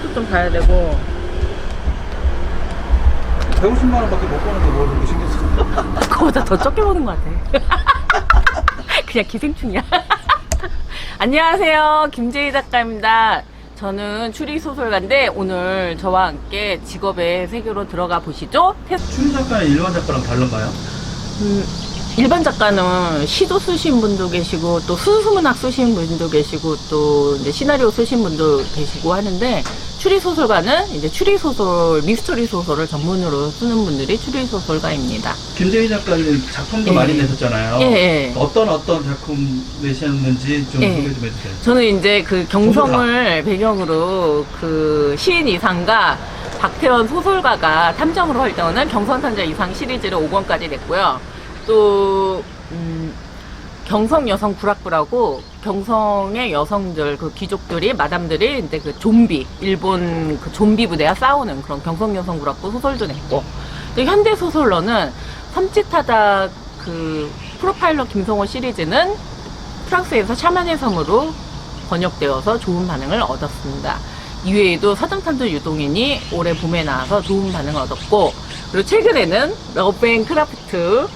시작도 좀 봐야 되고. 150만 원밖에 못 버는데 뭘 그렇게 신경 써? 그거보다 더 적게 보는 것 같아. 그냥 기생충이야. 안녕하세요, 김재희 작가입니다. 저는 추리소설가인데 오늘 저와 함께 직업의 세계로 들어가 보시죠. 추리 작가는 일반 작가랑 다른가요? 일반 작가는 시도 쓰신 분도 계시고 또 순수문학 쓰신 분도 계시고 또 이제 시나리오 쓰신 분도 계시고 하는데, 추리소설가는 이제 추리소설, 미스터리 소설을 전문으로 쓰는 분들이 추리소설가입니다. 김재희 작가님 작품도 예. 많이 내셨잖아요. 예. 어떤 작품 내셨는지 좀 예. 소개 좀 해주세요. 저는 이제 그 경성을 배경으로 그 시인 이상과 박태원 소설가가 탐정으로 활동하는 경성탐정 이상 시리즈를 5권까지 냈고요. 또 경성 여성 구락부라고 경성의 여성들, 그 귀족들이, 마담들이 이제 그 좀비, 일본 그 좀비 부대와 싸우는 그런 경성 여성 구락부 소설도 냈고, 또 현대 소설로는 섬찟하다 그 프로파일러 김성호 시리즈는 프랑스에서 샤만의 섬으로 번역되어서 좋은 반응을 얻었습니다. 이외에도 서정탐정 유동인이 올해 봄에 나와서 좋은 반응을 얻었고, 그리고 최근에는 러브 앤 크라프트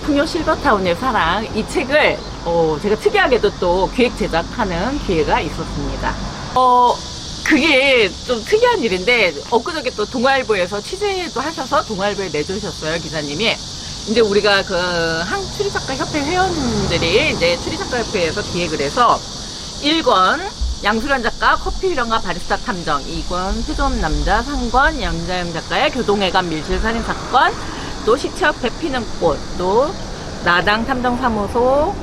풍요 실버타운의 사랑, 이 책을 제가 특이하게도 또 기획 제작하는 기회가 있었습니다. 그게 좀 특이한 일인데, 엊그저께 또 동아일보에서 취재도 하셔서 동아일보에 내주셨어요, 기자님이. 이제 우리가 그 한추리작가 협회 회원들이 이제 추리작가협회에서 기획을 해서 1권 양수란 작가 커피위령과 바리스타 탐정, 2권 표점 남자, 3권 양자영 작가의 교동해관 밀실살인 사건, 또 시체옆에 피는 꽃, 또 나당 탐정사무소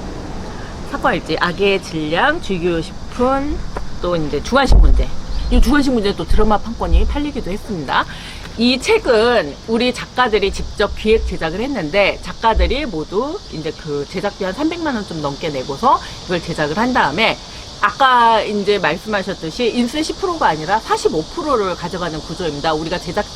사건일지, 악의 질량, 주교식품, 또 이제 주간식문제. 이 주간식문제 또 드라마 판권이 팔리기도 했습니다. 이 책은 우리 작가들이 직접 기획 제작을 했는데, 작가들이 모두 이제 그 제작비 한 300만 원 좀 넘게 내고서 이걸 제작을 한 다음에, 아까 이제 말씀하셨듯이 인쇄 10%가 아니라 45%를 가져가는 구조입니다. 우리가 제작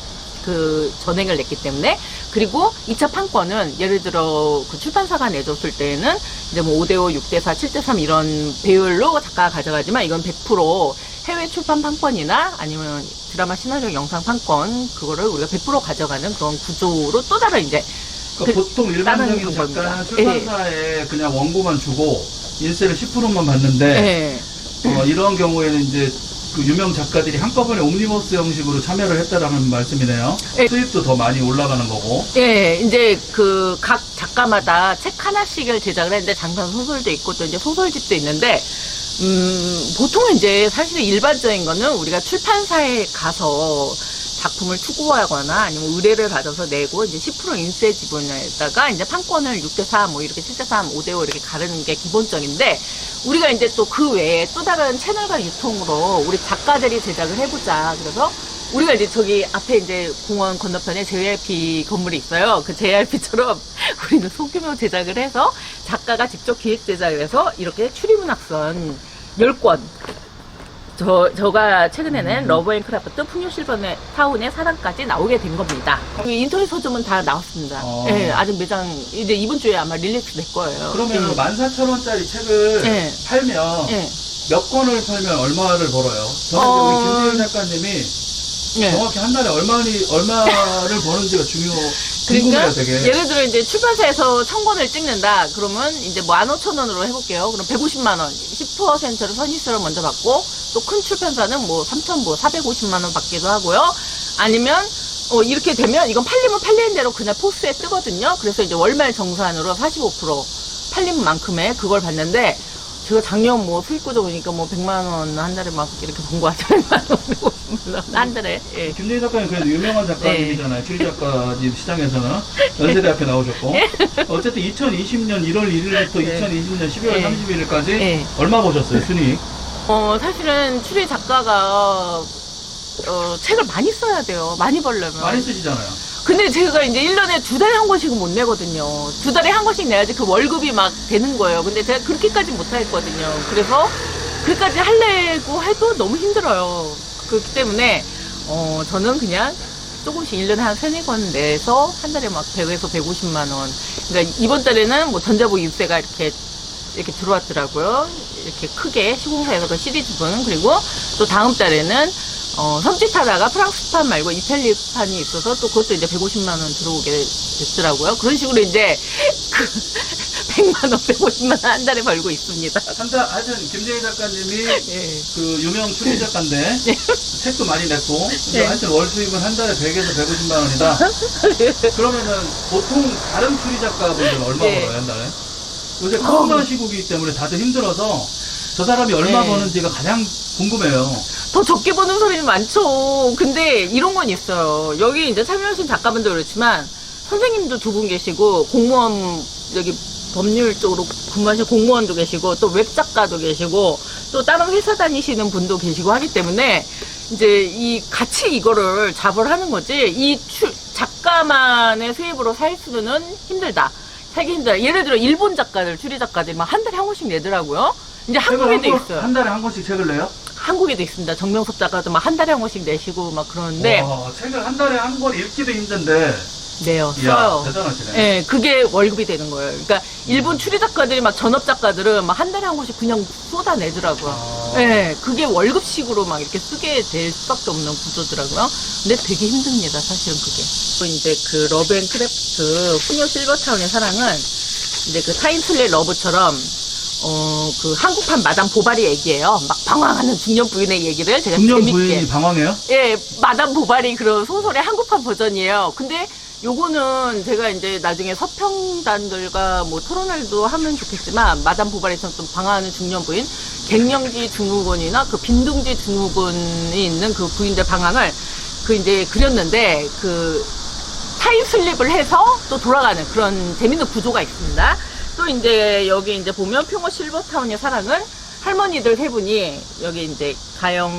그 전액을 냈기 때문에. 그리고 2차 판권은 예를 들어 그 출판사가 내줬을 때는 이제 뭐 5대5, 6대4, 7대3 이런 배열로 작가가 가져가지만, 이건 100% 해외 출판 판권이나 아니면 드라마 시나리오 영상 판권, 그거를 우리가 100% 가져가는 그런 구조로 또 다른 이제 그러니까 보통 일반적인 작가는 출판사에 그냥 원고만 주고 인세를 10%만 받는데, 이런 경우에는 이제 그 유명 작가들이 한꺼번에 옴니버스 형식으로 참여를 했다라는 말씀이네요. 수입도 더 많이 올라가는 거고. 예, 이제 그 각 작가마다 책 하나씩을 제작을 했는데, 장편 소설도 있고 또 이제 소설집도 있는데, 보통은 이제 사실 일반적인 거는 우리가 출판사에 가서 작품을 투고하거나 아니면 의뢰를 받아서 내고 이제 10% 인쇄 지분에다가 이제 판권을 6대4 뭐 이렇게 7대3, 5대5 이렇게 가르는 게 기본적인데, 우리가 이제 또 그 외에 또 다른 채널과 유통으로 우리 작가들이 제작을 해보자. 그래서 우리가 이제 저기 앞에 이제 공원 건너편에 JRP 건물이 있어요. 그 JRP처럼 우리는 소규모 제작을 해서 작가가 직접 기획 제작을 해서 이렇게 추리문학선 10권. 저가 최근에는 러브 앤 크라프트, 풍요 실버타운의 사랑까지 나오게 된 겁니다. 인터넷 서점은 다 나왔습니다. 예, 아직 매장, 이제 이번 주에 아마 릴리스 될 거예요. 그러면 14,000원짜리 책을 팔면 몇 권을 팔면 얼마를 벌어요? 저는 이제 우리 김재희 작가님이 정확히 한 달에 얼마를 버는지가 궁금해요, 되게. 예를 들어 이제 출판사에서 1000권을 찍는다. 그러면 이제 뭐 15,000원으로 해볼게요. 그럼 150만 원, 10%를 선입세를 먼저 받고, 또 큰 출판사는 뭐 450만 원 받기도 하고요. 아니면 이렇게 되면 이건 팔리면 팔리는 대로 그날 포스에 뜨거든요. 그래서 이제 월말 정산으로 45% 팔린 만큼의 그걸 받는데, 제가 작년 뭐 수익구조 보니까 뭐 100만 원 한 달에 막 이렇게 본 거 같아요. 100만 원, 150만 원 한 달에. 예. 김재희 작가님 그래도 유명한 작가님이잖아요. 추리 작가님 시장에서는 연세대학교 나오셨고. 어쨌든 2020년 1월 1일부터 2020년 12월 31일까지 얼마 버셨어요, 순이익? 사실은 추리 작가가 책을 많이 써야 돼요. 많이 벌려면. 많이 쓰시잖아요. 근데 제가 이제 1년에 2달에 한 권씩은 못 내거든요. 2달에 한 권씩 내야지 그 월급이 막 되는 거예요. 근데 제가 그렇게까지 못 하겠거든요. 그래서 그까지 하려고 해도 너무 힘들어요. 그렇기 때문에 저는 그냥 조금씩 1년에 한 3-4권 내서 한 달에 막 100에서 150만 원. 그러니까 이번 달에는 뭐 전자보 입세가 이렇게 들어왔더라고요. 이렇게 크게 시공사에서 그 시리즈분, 그리고 또 다음 달에는 섬찟하다가 프랑스판 말고 이탈리아판이 있어서 또 그것도 이제 150만 원 들어오게 됐더라고요. 그런 식으로 이제 그 100만 원, 150만 원 한 달에 벌고 있습니다. 하여튼 김재희 작가님이 예. 그 유명 추리 작가인데 네. 책도 많이 냈고 네. 하여튼 월 수입은 한 달에 100에서 150만 원이다. 그러면은 보통 다른 추리 작가분들은 얼마 네. 벌어요 한 달에? 요새 코로나 시국이기 때문에 다들 힘들어서 저 사람이 얼마 네. 버는지가 가장 궁금해요. 더 적게 버는 사람이 많죠. 근데 이런 건 있어요. 여기 이제 참여하신 작가분도 그렇지만 선생님도 두 분 계시고 공무원 여기 법률 쪽으로 근무하시는 공무원도 계시고 또 웹작가도 계시고 또 다른 회사 다니시는 분도 계시고 하기 때문에 이제 이 같이 이거를 잡을 하는 거지 이 작가만의 수입으로 살 수는 힘들다. 살기 힘들다. 예를 들어 일본 작가들, 추리 작가들 막 한 달에 한 권씩 내더라고요. 이제 한국에도 있어요. 한 달에 한 권씩 책을 내요? 한국에도 있습니다. 정명섭 작가도 막 한 달에 한 권씩 내시고 막 그러는데 와, 책을 한 달에 한 권 읽기도 힘든데 내요. 이야, 써요. 대단하시네. 예, 그게 월급이 되는 거예요. 그러니까 일본 추리 작가들이 막 전업 작가들은 막 한 달에 한 권씩 그냥 쏟아내더라고요. 예, 그게 월급식으로 막 이렇게 쓰게 될 수밖에 없는 구조더라고요. 근데 되게 힘듭니다, 사실은 그게. 또 이제 그 러브앤크래프트 후녀 실버타운의 사랑은 이제 그 타임슬립 러브처럼 그 한국판 마담 보바리 얘기예요. 막 방황하는 중년 부인의 얘기를 제가 중년 재밌게. 부인이 방황해요? 예, 마담 보바리 그런 소설의 한국판 버전이에요. 근데 요거는 제가 이제 나중에 서평단들과 뭐 토론회도 하면 좋겠지만 마담 보바리처럼 좀 방황하는 중년 부인, 갱년기 증후군이나 그 빈둥지 증후군이 있는 그 부인들 방황을 그 이제 그렸는데 그 타임슬립을 해서 또 돌아가는 그런 재밌는 구조가 있습니다. 또 이제 여기 이제 보면 평호 실버타운의 사랑은 할머니들 세 분이 여기 이제 가영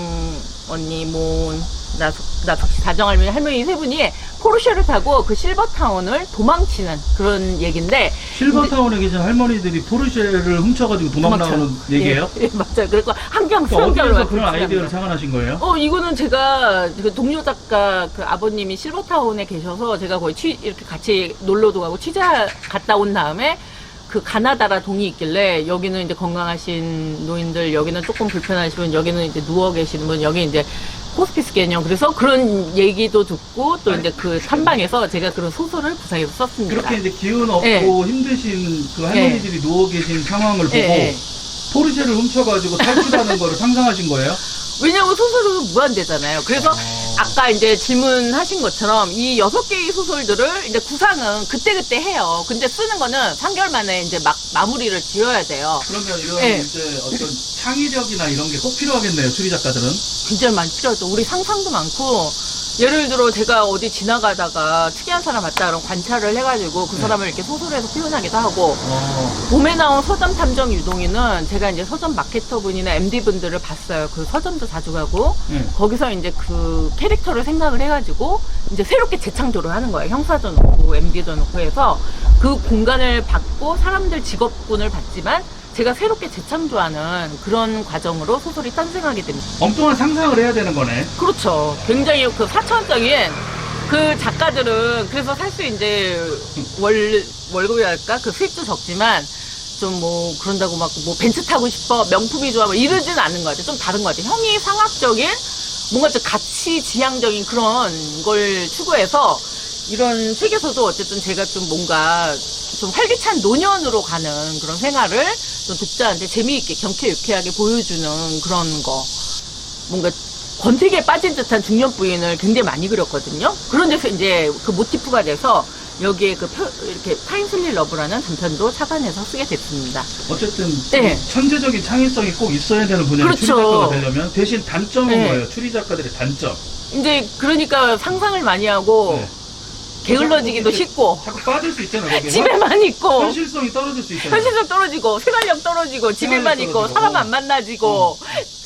언니, 모은, 나숙 씨, 다정할머니 할머니 세 분이 포르쉐를 타고 그 실버타운을 도망치는 그런 얘기인데 실버타운에 계신 할머니들이 포르쉐를 훔쳐가지고 도망 나오는 얘기예요? 예, 맞아요. 그리고 한강 어디에서 수영장으로 그런 아이디어를 창안하신 거예요? 이거는 제가 그 동료 작가 그 아버님이 실버타운에 계셔서 제가 거의 이렇게 같이 놀러도 가고 취재 갔다 온 다음에 그 가나다라 동이 있길래 여기는 이제 건강하신 노인들, 여기는 조금 불편하신 분, 여기는 이제 누워 계시는 분, 여기 이제 호스피스 개념. 그래서 그런 얘기도 듣고 또 이제 그 탐방에서 제가 그런 소설을 구상해서 썼습니다. 그렇게 이제 기운 없고 예. 힘드신 그 할머니들이 누워 계신 상황을 보고 예. 포르쉐를 훔쳐가지고 탈출하는 거를 상상하신 거예요? 왜냐하면 소설은 무한대잖아요. 그래서 아까 이제 질문하신 것처럼 이 6개의 소설들을 이제 구상은 그때그때 해요. 근데 쓰는 거는 3개월 만에 이제 막 마무리를 지어야 돼요. 그러면 이런 예. 이제 어떤 창의력이나 이런 게 꼭 필요하겠네요, 추리 작가들은. 굉장히 많이 필요하죠. 우리 상상도 많고, 예를 들어 제가 어디 지나가다가 특이한 사람 봤다 그러면 관찰을 해가지고 그 사람을 이렇게 소설에서 표현하기도 하고, 봄에 나온 서점 탐정 유동이는 제가 이제 서점 마케터 분이나 MD 분들을 봤어요. 그 서점도 자주 가고, 거기서 이제 그 캐릭터를 생각을 해가지고 이제 새롭게 재창조를 하는 거예요. 형사도 넣고 MD도 넣고 해서 그 공간을 받고 사람들 직업군을 받지만 제가 새롭게 재창조하는 그런 과정으로 소설이 탄생하게 됩니다. 엉뚱한 상상을 해야 되는 거네. 그렇죠. 굉장히 그 4차원적인 그 작가들은 그래서 사실 이제 월급이랄까 그 수입도 적지만 좀 뭐 그런다고 막 뭐 벤츠 타고 싶어 명품이 좋아 뭐 이러지는 않는 것 같아요. 좀 다른 것 같아요. 형이 상학적인 뭔가 좀 가치 지향적인 그런 걸 추구해서 이런 책에서도 어쨌든 제가 좀 뭔가 좀 활기찬 노년으로 가는 그런 생활을 좀 독자한테 재미있게 경쾌 유쾌하게 보여주는 그런 거. 뭔가 권태기에 빠진 듯한 중년 부인을 굉장히 많이 그렸거든요. 그런 데서 이제 그 모티프가 돼서 여기에 이렇게 타임슬립 러브라는 단편도插안해서 쓰게 됐습니다. 어쨌든 네. 천재적인 창의성이 꼭 있어야 되는 분야의 그렇죠. 추리 작가가 되려면 대신 단점은 네. 뭐예요? 추리 작가들의 단점. 이제 그러니까 상상을 많이 하고 네. 게을러지기도 쉽고 자꾸 빠질 수 있잖아요. 거기는. 집에만 있고 현실성이 떨어질 수 있잖아요. 현실성 떨어지고 생활력 떨어지고 집에만 생활력 있고 떨어지고. 사람 안 만나지고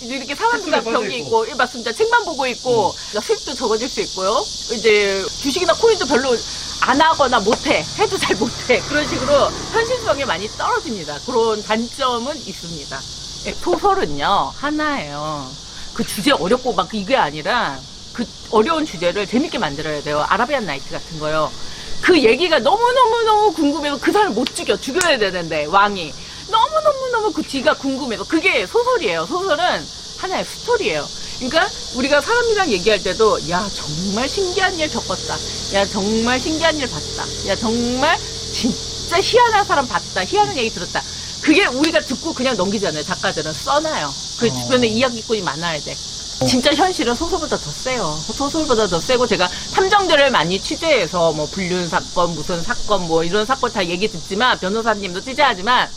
이렇게 사람들과 책들에 벽이 빠져 있고 예, 맞습니다. 책만 보고 있고 수입도 적어질 수 있고요. 이제 주식이나 코인도 별로 안 하거나 못해 해도 잘 못해 그런 식으로 현실성이 많이 떨어집니다. 그런 단점은 있습니다. 예, 소설은요 하나예요. 그 주제 어렵고 막 이게 아니라 그 어려운 주제를 재밌게 만들어야 돼요. 아라비안 나이트 같은 거요. 그 얘기가 너무너무너무 궁금해서 그 사람을 못 죽여야 되는데 왕이 너무너무너무 그 뒤가 궁금해서. 그게 소설이에요. 소설은 하나의 스토리예요. 그러니까 우리가 사람이랑 얘기할 때도 야 정말 신기한 일 겪었다. 야 정말 신기한 일 봤다. 야 정말 진짜 희한한 사람 봤다. 희한한 얘기 들었다. 그게 우리가 듣고 그냥 넘기잖아요. 작가들은 써놔요. 그 주변에 이야기꾼이 많아야 돼. 진짜 현실은 소설보다 더 세요. 소설보다 더 세고 제가 탐정들을 많이 취재해서 뭐 불륜 사건, 무슨 사건, 뭐 이런 사건 다 얘기 듣지만 변호사님도 취재하지만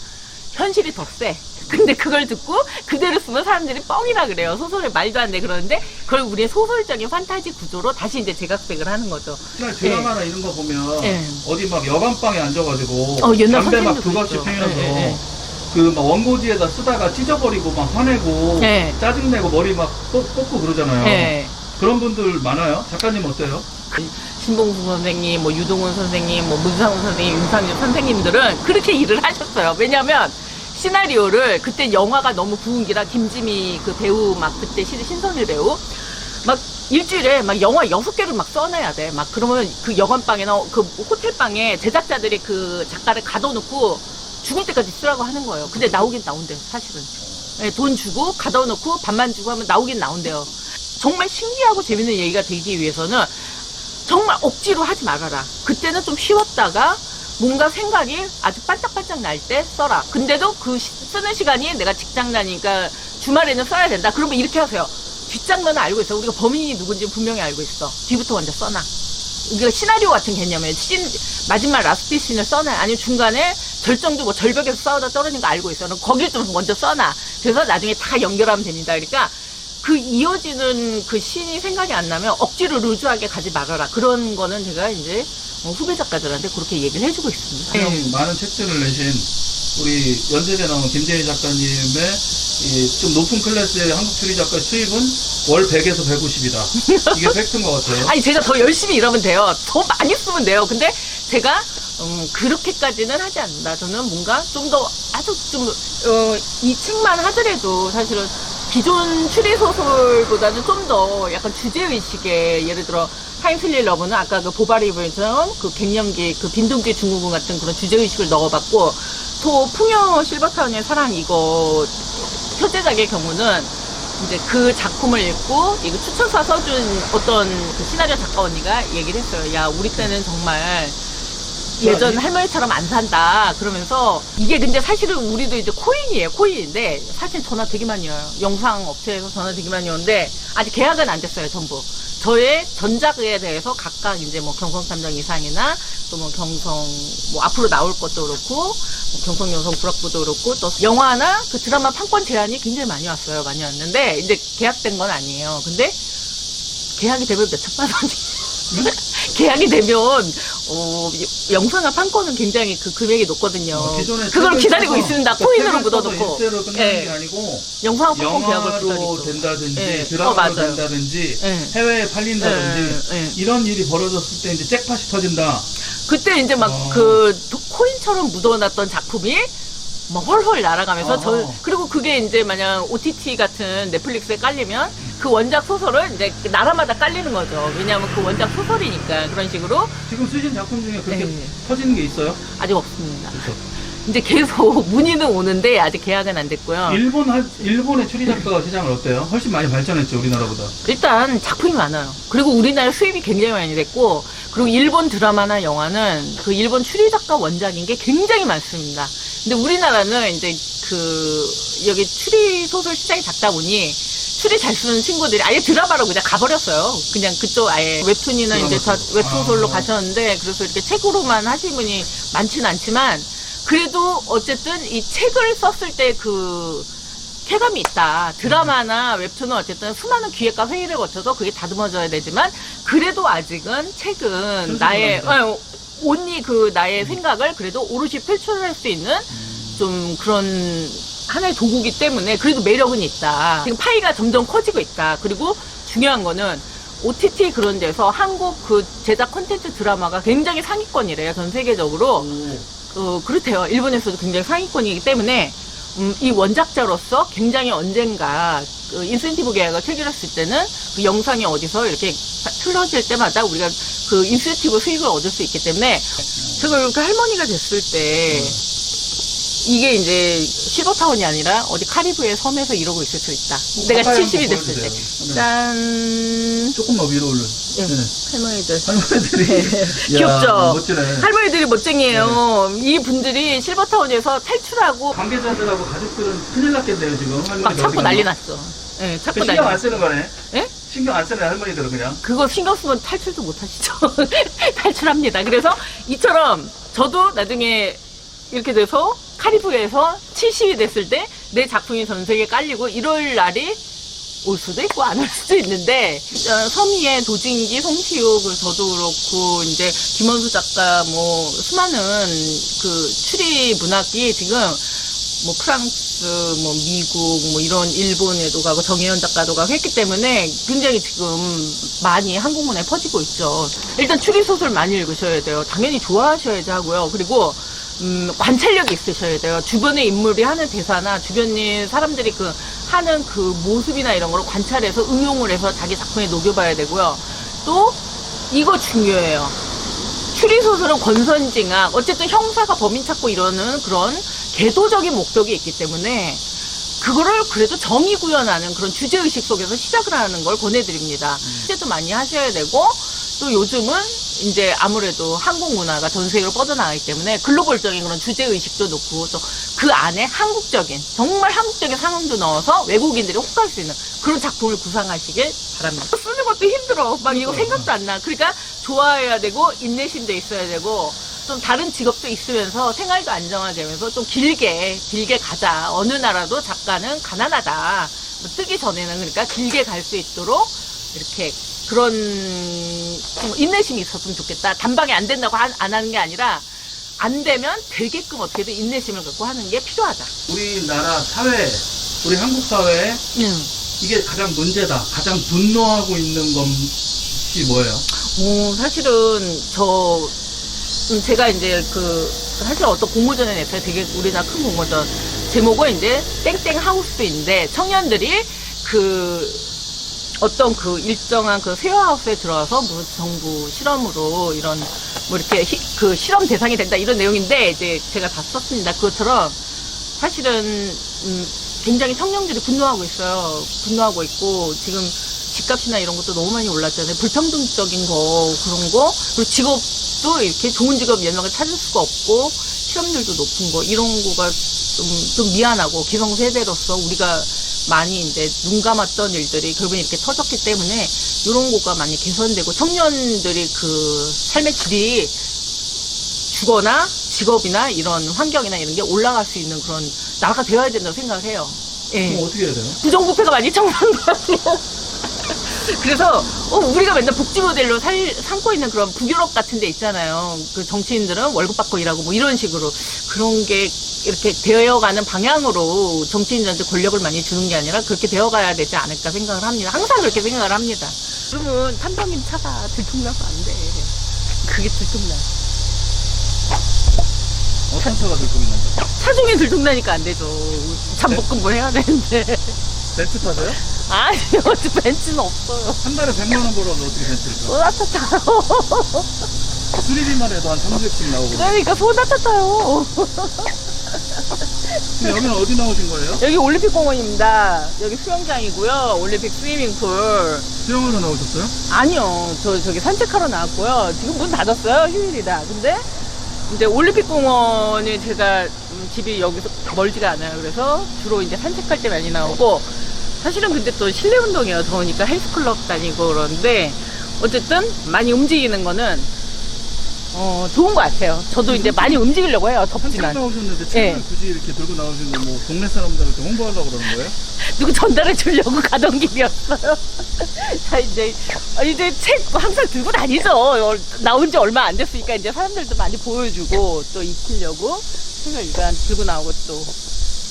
현실이 더 세. 근데 그걸 듣고 그대로 쓰면 사람들이 뻥이라 그래요. 소설에 말도 안 돼 그러는데 그걸 우리의 소설적인 판타지 구조로 다시 이제 재각색을 하는 거죠. 옛날 드라마나 이런 거 보면 예. 어디 막 여관방에 앉아가지고 옛날 담배 막 선생님도 두갑씩 그랬죠. 피면서 예. 그 막 원고지에다 쓰다가 찢어버리고 막 화내고 예. 짜증내고 머리 막 뽑고 그러잖아요. 예. 그런 분들 많아요? 작가님 어때요? 신봉수 선생님, 뭐 유동훈 선생님, 뭐 문상훈 선생님, 윤상엽 선생님들은 그렇게 일을 하셨어요. 왜냐면 시나리오를 그때 영화가 너무 부흥기라 김지미 그 배우 막 그때 신선일 배우 막 일주일에 막 영화 6개를 막 써내야 돼. 막 그러면 그 여관방이나 그 호텔방에 제작자들이 그 작가를 가둬놓고 죽을 때까지 쓰라고 하는 거예요. 근데 나오긴 나온대요, 사실은. 네, 돈 주고 가둬놓고 밥만 주고 하면 나오긴 나온대요. 정말 신기하고 재밌는 얘기가 되기 위해서는 정말 억지로 하지 말아라. 그때는 좀 쉬웠다가 뭔가 생각이 아주 반짝반짝 날 때 써라. 근데도 그 쓰는 시간이 내가 직장 다니니까 주말에는 써야 된다. 그러면 이렇게 하세요. 뒷장면은 알고 있어. 우리가 범인이 누군지 분명히 알고 있어. 뒤부터 먼저 써놔. 이거 시나리오 같은 개념이에요. 마지막 라스트 씬을 써놔. 아니면 중간에 절정도 뭐 절벽에서 싸우다 떨어진 거 알고 있어. 그럼 거길 좀 먼저 써놔. 그래서 나중에 다 연결하면 됩니다. 그러니까 그 이어지는 그 씬이 생각이 안 나면 억지로 루즈하게 가지 말아라. 그런 거는 제가 이제 후배 작가들한테 그렇게 얘기를 해주고 있습니다. 가장 많은 책들을 내신 우리 연세대 나온 김재희 작가님의 좀 높은 클래스의 한국 추리 작가 수입은 월 100에서 150이다. 이게 팩트인 것 같아요. 아니 제가 더 열심히 일하면 돼요. 더 많이 쓰면 돼요. 근데 제가 그렇게까지는 하지 않는다. 저는 뭔가 좀 더 아주 좀 이 책만 하더라도 사실은 기존 추리소설보다는 좀 더 약간 주제의식의 예를 들어 타임슬리 러브는 아까 그 보바리브처럼 그 갱년기 그 빈둥지 증후군 같은 그런 주제의식을 넣어봤고 또 풍요 실버타운의 사랑 이거 표제작의 경우는 이제 그 작품을 읽고 이거 추천사 써준 어떤 그 시나리오 작가 언니가 얘기를 했어요. 야 우리 때는 정말 예전 할머니처럼 안 산다. 그러면서 이게 근데 사실은 우리도 이제 코인이에요. 코인인데 사실 전화 되게 많이 와요. 영상 업체에서 전화 되게 많이 오는데 아직 계약은 안 됐어요. 전부. 저의 전작에 대해서 각각 이제 뭐 경성탐정 이상이나 또 뭐 경성 뭐 앞으로 나올 것도 그렇고 뭐 경성 여성 불악부도 그렇고 또 영화나 그 드라마 판권 제안이 굉장히 많이 왔어요. 많이 왔는데 이제 계약된 건 아니에요. 근데 계약이 되면 몇 천만 원이 계약이 되면 영상화 판권은 굉장히 그 금액이 높거든요. 그걸 기다리고 있습니다. 코인으로 묻어놓고. 일대로 끝나는 게 아니고 영상화 판권 계약을 기다리고. 영화로 된다든지 예. 드라마로 된다든지 예. 해외에 팔린다든지 예. 이런 일이 벌어졌을 때 이제 잭팟이 터진다. 그때 이제 막 그 코인처럼 묻어놨던 작품이 막 헐헐 날아가면서 그리고 그게 이제 만약 OTT 같은 넷플릭스에 깔리면 그 원작 소설을 이제 나라마다 깔리는 거죠. 왜냐하면 그 원작 소설이니까 그런 식으로. 지금 쓰신 작품 중에 그렇게 네. 터지는 게 있어요? 아직 없습니다. 그렇죠. 이제 계속 문의는 오는데 아직 계약은 안 됐고요. 일본의 추리 작가 시장은 어때요? 훨씬 많이 발전했죠, 우리나라보다. 일단 작품이 많아요. 그리고 우리나라 수입이 굉장히 많이 됐고, 그리고 일본 드라마나 영화는 그 일본 추리 작가 원작인 게 굉장히 많습니다. 근데 우리나라는 이제 여기 추리 소설 시장이 작다 보니 추리 잘 쓰는 친구들이 아예 드라마로 그냥 가버렸어요. 그냥 그쪽 아예 웹툰이나 이제 다 웹소설로 가셨는데, 그래서 이렇게 책으로만 하시는 분이 많지는 않지만, 그래도 어쨌든 이 책을 썼을 때 그 쾌감이 있다. 드라마나 웹툰은 어쨌든 수많은 기획과 회의를 거쳐서 그게 다듬어져야 되지만, 그래도 아직은 책은 나의 온리 그 나의 생각을 그래도 오롯이 표출할 수 있는 좀 그런 하나의 도구기 때문에 그래도 매력은 있다. 지금 파이가 점점 커지고 있다. 그리고 중요한 거는 OTT 그런 데서 한국 그 제작 콘텐츠 드라마가 굉장히 상위권이래요. 전 세계적으로. 그렇대요. 일본에서도 굉장히 상위권이기 때문에 이 원작자로서 굉장히 언젠가 그 인센티브 계약을 체결했을 때는 그 영상이 어디서 이렇게 틀어질 때마다 우리가 그 인센티브 수익을 얻을 수 있기 때문에 제가 이렇게 할머니가 됐을 때 이게 이제 시도타운이 아니라 어디 카리브의 섬에서 이러고 있을 수 있다. 내가 70이 됐을 때. 네. 짠. 조금만 위로 올려. 네. 네. 할머니들. 할머니들이. 귀엽죠? 야, 멋지네. 할머니들이 멋쟁이에요. 이 분들이 실버타운에서 탈출하고 관계자들하고 가족들은 큰일 났겠네요, 지금. 할머니 막 찾고 난리 났어. 예, 찾고 난리 신경 안 났어. 쓰는 거네. 예? 신경 안 쓰네, 할머니들은 그냥. 그거 신경 쓰면 탈출도 못 하시죠. 탈출합니다. 그래서 이처럼 저도 나중에 이렇게 돼서 카리브에서 70이 됐을 때 내 작품이 전 세계에 깔리고 이럴 날이 올 수도 있고 안 올 수도 있는데 서미의 도진기, 송시우, 저도 그렇고 이제 김원수 작가 뭐 수많은 그 추리 문학이 지금 뭐 프랑스, 뭐 미국, 뭐 이런 일본에도 가고 정혜연 작가도 가고 했기 때문에 굉장히 지금 많이 한국문화에 퍼지고 있죠. 일단 추리 소설 많이 읽으셔야 돼요. 당연히 좋아하셔야지 하고요. 그리고 관찰력이 있으셔야 돼요. 주변의 인물이 하는 대사나 주변의 사람들이 그 하는 그 모습이나 이런 걸 관찰해서 응용을 해서 자기 작품에 녹여봐야 되고요. 또 이거 중요해요. 추리소설은 권선징악, 어쨌든 형사가 범인 찾고 이러는 그런 계도적인 목적이 있기 때문에 그거를 그래도 정의 구현하는 그런 주제의식 속에서 시작을 하는 걸 권해드립니다. 주제도 많이 하셔야 되고 또 요즘은 이제 아무래도 한국 문화가 전 세계로 뻗어나가기 때문에 글로벌적인 그런 주제의식도 놓고 또 그 안에 한국적인 정말 한국적인 상황도 넣어서 외국인들이 혹할 수 있는 그런 작품을 구상하시길 바랍니다. 쓰는 것도 힘들어. 막 이거 생각도 안 나. 그러니까 좋아해야 되고 인내심도 있어야 되고 좀 다른 직업도 있으면서 생활도 안정하게 하면서 좀 길게 가자. 어느 나라도 작가는 가난하다. 뭐 뜨기 전에는 그러니까 길게 갈 수 있도록 이렇게 그런 좀 인내심이 있었으면 좋겠다. 단방에 안 된다고 안 하는 게 아니라 안 되면 되게끔 어떻게든 인내심을 갖고 하는 게 필요하다. 우리나라 사회, 우리 한국 사회에 이게 가장 문제다. 가장 분노하고 있는 것이 뭐예요? 사실은 제가 이제 사실 어떤 공모전에 냈어요. 되게 우리나라 큰 공모전. 제목은 이제 땡땡 하우스인데 청년들이 어떤 일정한 쉐어하우스에 들어와서 무슨 정부 실험으로 이런 뭐 이렇게 실험 대상이 된다 이런 내용인데 이제 제가 다 썼습니다. 그것처럼 사실은 굉장히 청년들이 분노하고 있어요. 분노하고 있고 지금 집값이나 이런 것도 너무 많이 올랐잖아요. 불평등적인 거 그런 거 그리고 직업도 이렇게 좋은 직업 연령을 찾을 수가 없고 실업률도 높은 거 이런 거가 좀 미안하고 기성세대로서 우리가 많이 이제 눈 감았던 일들이 결국엔 이렇게 터졌기 때문에 이런 거가 많이 개선되고 청년들이 삶의 질이 주거나 직업이나 이런 환경이나 이런 게 올라갈 수 있는 그런 나라가 되어야 된다고 생각을 해요. 예. 그럼 어떻게 해야 돼요? 부정부패가 많이 청산돼요. 그래서 우리가 맨날 복지 모델로 삼고 있는 그런 북유럽 같은 데 있잖아요. 정치인들은 월급 받고 일하고 뭐 이런 식으로 그런 게 이렇게 되어가는 방향으로 정치인들한테 권력을 많이 주는 게 아니라 그렇게 되어가야 되지 않을까 생각을 합니다. 항상 그렇게 생각을 합니다. 그러면 탐정님 차가 들통나서 안 돼. 그게 들통나. 어떤 차가 들통난다? 차종이 들통나니까 안 되죠. 잠복근무 해야 되는데. 벤츠 타세요? 아니요, 벤츠는 없어요. 한 달에 100만 원 벌어도 어떻게 벤츠를 타? 소나타 타요. 수리비만 해도 한 30씩 나오고. 그러니까 소나타 타요. 근데 여기는 어디 나오신 거예요? 여기 올림픽공원입니다. 여기 수영장이고요. 올림픽 스위밍풀. 수영하러 나오셨어요? 아니요. 저기 산책하러 나왔고요. 지금 문 닫았어요. 휴일이다. 근데 이제 올림픽공원이 제가 집이 여기서 멀지가 않아요. 그래서 주로 이제 산책할 때 많이 나오고 사실은 근데 또 실내 운동이에요. 더우니까 헬스클럽 다니고 그러는데 어쨌든 많이 움직이는 거는 좋은 것 같아요. 저도 이제 많이 움직이려고 해요. 산책 덥지만. 나오셨는데 책을 예. 굳이 이렇게 들고 나오신 건 뭐 동네 사람들한테 홍보하려고 그러는 거예요? 누구 전달해 주려고 가던 길이었어요. 자, 이제 책 항상 들고 다니죠. 나온 지 얼마 안 됐으니까 이제 사람들도 많이 보여주고 또 익히려고 책을 일단 들고 나오고 또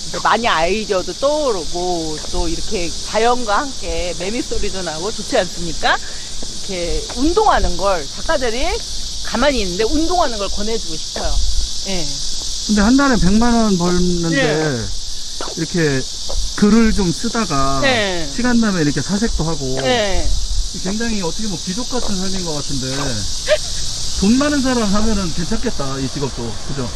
이제 많이 아이디어도 떠오르고 또 이렇게 자연과 함께 매미 소리도 나고 좋지 않습니까? 이렇게 운동하는 걸 작가들이 가만히 있는데 운동하는 걸 권해주고 싶어요. 예. 근데 한 달에 100만 원 벌는데 네. 이렇게 글을 좀 쓰다가 네. 시간 나면 이렇게 사색도 하고 예. 굉장히 어떻게 보면 귀족 같은 삶인 것 같은데 돈 많은 사람 하면은 괜찮겠다 이 직업도 그죠?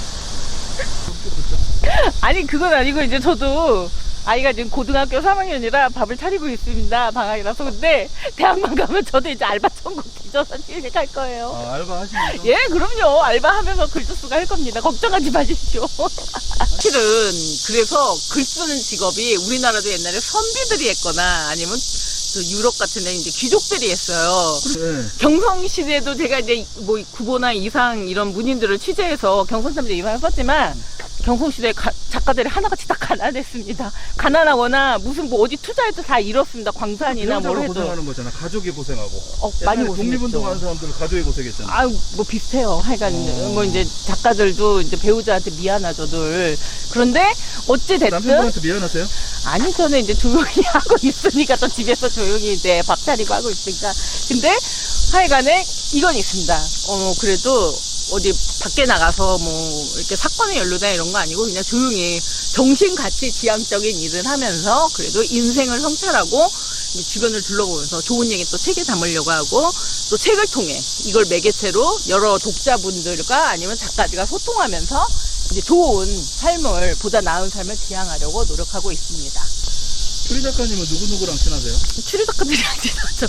아니 그건 아니고 이제 저도 아이가 지금 고등학교 3학년이라 밥을 차리고 있습니다. 방학이라서. 근데 대학만 가면 저도 이제 알바 천국 뒤져서 시작할 거예요. 아, 알바 하시면서? 예, 그럼요. 알바하면서 글쓰수가 할 겁니다. 걱정하지 마십시오. 사실은 그래서 글 쓰는 직업이 우리나라도 옛날에 선비들이 했거나 아니면 그 유럽 같은 데 이제 귀족들이 했어요. 네. 경성시대도 제가 이제 뭐 구보나 이상 이런 문인들을 취재해서 경성삼대 이상을 썼지만 경성시대 작가들이 하나같이 다 가난했습니다. 가난하거나 무슨 뭐 어디 투자해도 다 잃었습니다. 광산이나 뭘 해도. 고생하는 거잖아. 가족이 고생하고. 많이 옛날에 고생했죠. 독립운동하는 사람들은 가족이 고생했잖아. 아유, 뭐 비슷해요. 하여간 뭐 이제 작가들도 이제 배우자한테 미안하죠, 늘. 그런데 어찌됐든 남편분한테 미안하세요? 아니 저는 이제 조용히 하고 있으니까 또 집에서 조용히 이제 밥 차리고 하고 있으니까. 근데 하여간에 이건 있습니다. 그래도 어디 밖에 나가서 뭐 이렇게 사건에 연루다 이런 거 아니고 그냥 조용히 정신가치 지향적인 일을 하면서 그래도 인생을 성찰하고 주변을 둘러보면서 좋은 얘기 또 책에 담으려고 하고 또 책을 통해 이걸 매개체로 여러 독자분들과 아니면 작가들과 소통하면서 이제 좋은 삶을 보다 나은 삶을 지향하려고 노력하고 있습니다. 추리 작가님은 누구누구랑 친하세요? 추리 작가들이랑 친하죠.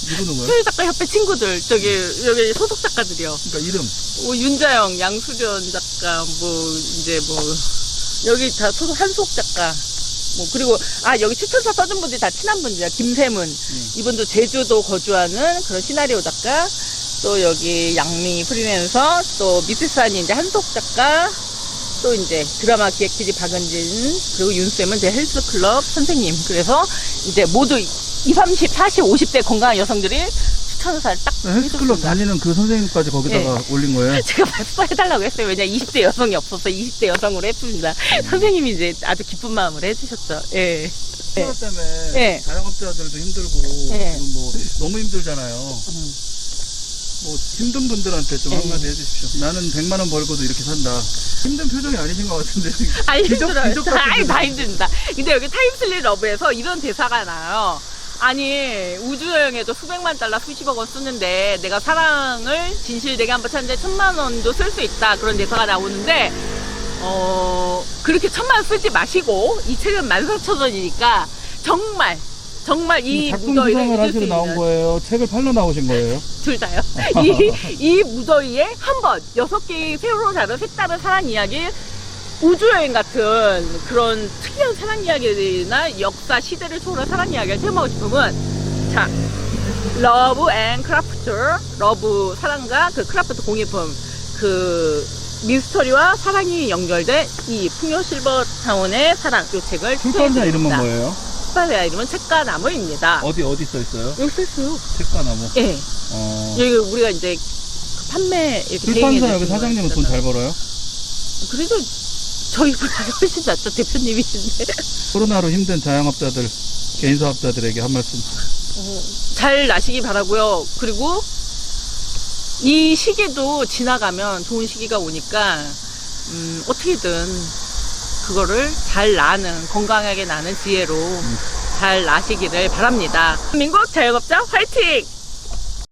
누구누구요? 추리 작가 협회 친구들 여기 소속 작가들이요. 그러니까 이름. 윤자영, 양수련 작가, 이제 여기 다 소속 한속 작가. 그리고, 여기 추천서 써준 분들이 다 친한 분들이야. 김세문. 이분도 제주도 거주하는 그런 시나리오 작가. 또 여기 양미 프리랜서. 또 미스산이 이제 한속 작가. 또 이제 드라마 기획 PD 박은진. 그리고 윤쌤은 제 헬스클럽 선생님. 그래서 이제 모두 20, 30, 40, 50대 건강한 여성들이 추천사를 딱 헬스클럽 다니는 그 선생님까지 거기다가 올린 거예요? 제가 해달라고 했어요. 왜냐 20대 여성이 없어서 20대 여성으로 했습니다. 선생님이 이제 아주 기쁜 마음으로 해주셨죠. 예. 코로나 때문에 자영업자들도 힘들고 지금 뭐 너무 힘들잖아요. 뭐 힘든 분들한테 좀 한마디 해주십시오. 나는 100만 원 벌고도 이렇게 산다. 힘든 표정이 아니신 것 같은데. 아니 힘들어요. 기적 같은 다 힘듭니다. 근데 여기 타임슬립 러브에서 이런 대사가 나와요. 아니 우주여행에도 수백만 달러 수십억 원 쓰는데 내가 사랑을 진실되게 한번 찾는데 1000만 원도 쓸 수 있다. 그런 대사가 나오는데 그렇게 1000만 원 쓰지 마시고 이 책은 14,000원이니까 정말 이 작품 무더위를 수상을 잊을 수 하시러 나온 있는 거예요? 책을 팔러 나오신 거예요? 둘 다요. 이 무더위에 한번 6개의 새로 다른 색다른 사랑 이야기 우주여행 같은 그런 특이한 사랑 이야기나 역사 시대를 초월한 사랑 이야기를 체험하고 싶으면 자 러브 앤 크라프트 러브 사랑과 그 크라프트 공예품 그 미스터리와 사랑이 연결된 이 풍요 실버타운의 사랑 이 책을 출판사 이름은 뭐예요? 출판사 이름은 책가나무입니다. 어디 써 있어요? 여기 써있어요. 책가나무. 예. 여기 우리가 이제 판매 이렇게 출판사 여기 사장님은 돈 잘 벌어요? 그래도 저희보다 훨씬 낫죠. 대표님이신데. 코로나로 힘든 자영업자들, 개인사업자들에게 한 말씀. 잘 나시기 바라고요. 그리고 이 시기도 지나가면 좋은 시기가 오니까 어떻게든 그거를 잘 나는 건강하게 나는 지혜로 잘 나시기를 바랍니다. 대한민국 자영업자 화이팅!